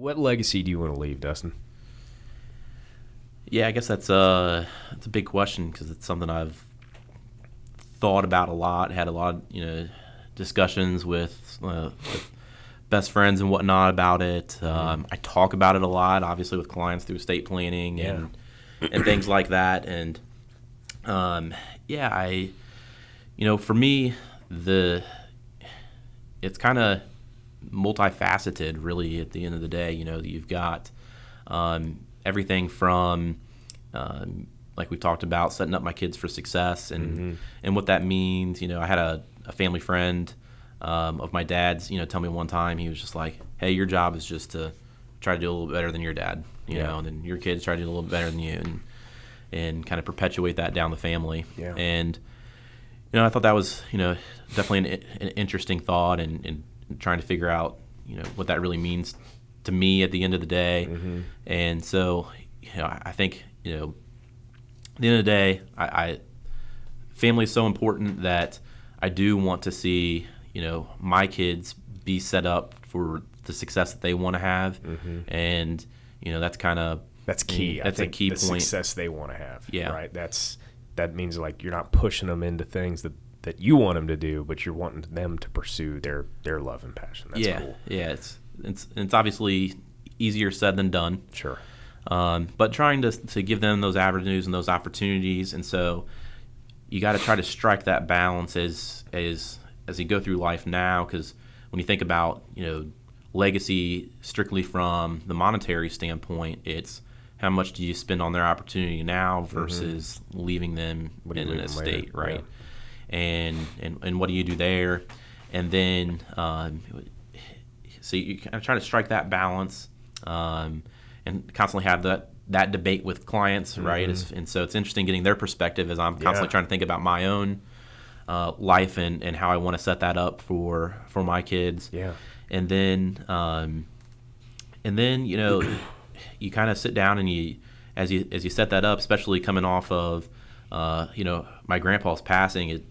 What legacy do you want to leave, Dustin? Yeah, I guess that's a big question because it's something I've thought about a lot. Had a lot of discussions with best friends and whatnot about it. I talk about it a lot, obviously with clients through estate planning and things like that. And for me, it's kind of multifaceted, really. At the end of the day, you've got everything from like we talked about, setting up my kids for success and what that means. I had a family friend of my dad's, tell me one time, he was just like, hey, your job is just to try to do a little better than your dad, and then your kids try to do a little better than you, and kind of perpetuate that down the family. Yeah. And, I thought that was, definitely an interesting thought and trying to figure out, what that really means to me at the end of the day. And so, I think, at the end of the day, family is so important that I do want to see, my kids be set up for the success that they want to have. And, that's key. That's a key point. The success they want to have. Yeah. Right. That means like you're not pushing them into things that you want them to do, but you're wanting them to pursue their love and passion. That's cool. Yeah. It's obviously easier said than done. Sure. But trying to give them those avenues and those opportunities. And so you got to try to strike that balance as you go through life now, because when you think about, legacy strictly from the monetary standpoint, it's how much do you spend on their opportunity now versus leaving them in an estate, right? Yeah. And what do you do there? And then so you kind of try to strike that balance and constantly have that debate with clients, right? And so it's interesting getting their perspective as I'm constantly trying to think about my own life and how I want to set that up for my kids. Yeah. And then you kind of sit down and you set that up, especially coming off of my grandpa's passing,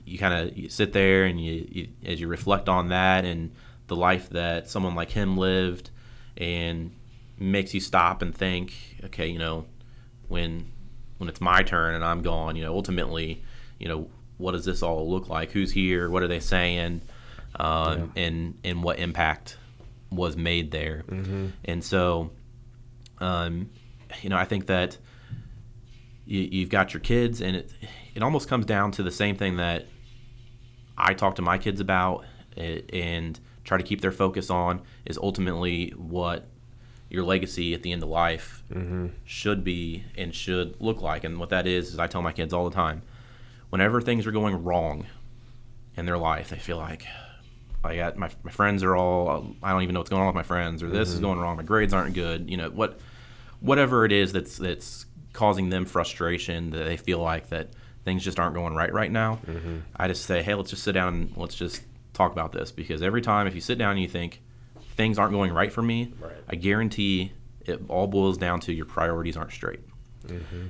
you kind of sit there and you as you reflect on that and the life that someone like him lived, and makes you stop and think, okay, when it's my turn and I'm gone, ultimately, what does this all look like? Who's here? What are they saying? And what impact was made there? And so, I think that you've got your kids, and it almost comes down to the same thing that I talk to my kids about and try to keep their focus on, is ultimately what your legacy at the end of life should be and should look like. And what that is I tell my kids all the time, whenever things are going wrong in their life, they feel like, I got my friends are all, I don't even know what's going on with my friends, or this is going wrong, my grades aren't good, whatever it is that's causing them frustration, that they feel like that things just aren't going right now. I just say, hey, let's just sit down and let's just talk about this, because every time if you sit down and you think things aren't going right for me, I guarantee it all boils down to your priorities aren't straight.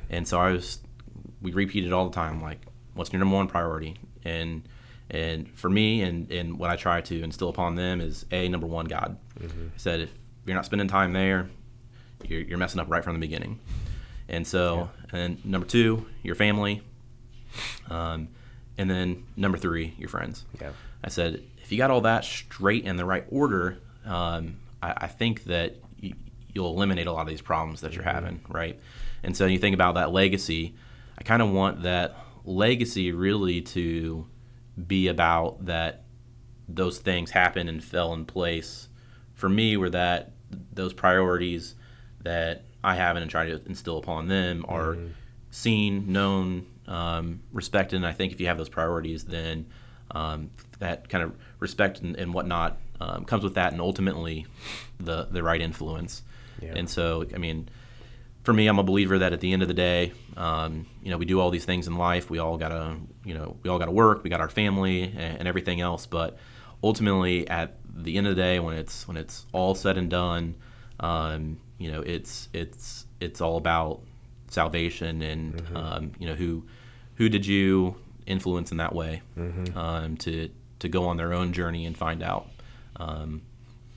And so we repeat it all the time, like, what's your number one priority? And for me, and what I try to instill upon them is number one, God. I said, if you're not spending time there, you're messing up right from the beginning. And so, and number two, your family. And then number three, your friends. Yeah. I said, if you got all that straight in the right order, I think that you'll eliminate a lot of these problems that you're having, right? And so you think about that legacy. I kind of want that legacy really to be about that those things happen and fell in place for me, where that those priorities that I have and try to instill upon them are seen, known, respected. And I think if you have those priorities, then that kind of respect and whatnot comes with that, and ultimately the right influence. Yeah. And so, I mean, for me, I'm a believer that at the end of the day, we do all these things in life. We all gotta work. We got our family and everything else. But ultimately, at the end of the day, when it's all said and done, it's all about salvation and who did you influence in that way to go on their own journey and find out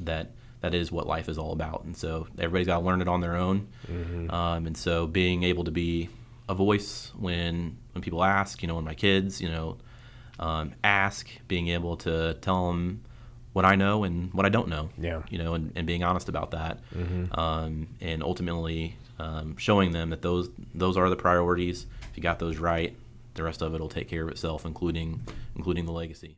that that is what life is all about. And so everybody's got to learn it on their own. And so being able to be a voice when people ask, when my kids, ask, being able to tell them what I know and what I don't know, and being honest about that, and ultimately showing them that those are the priorities. If you got those right, the rest of it will take care of itself, including the legacy.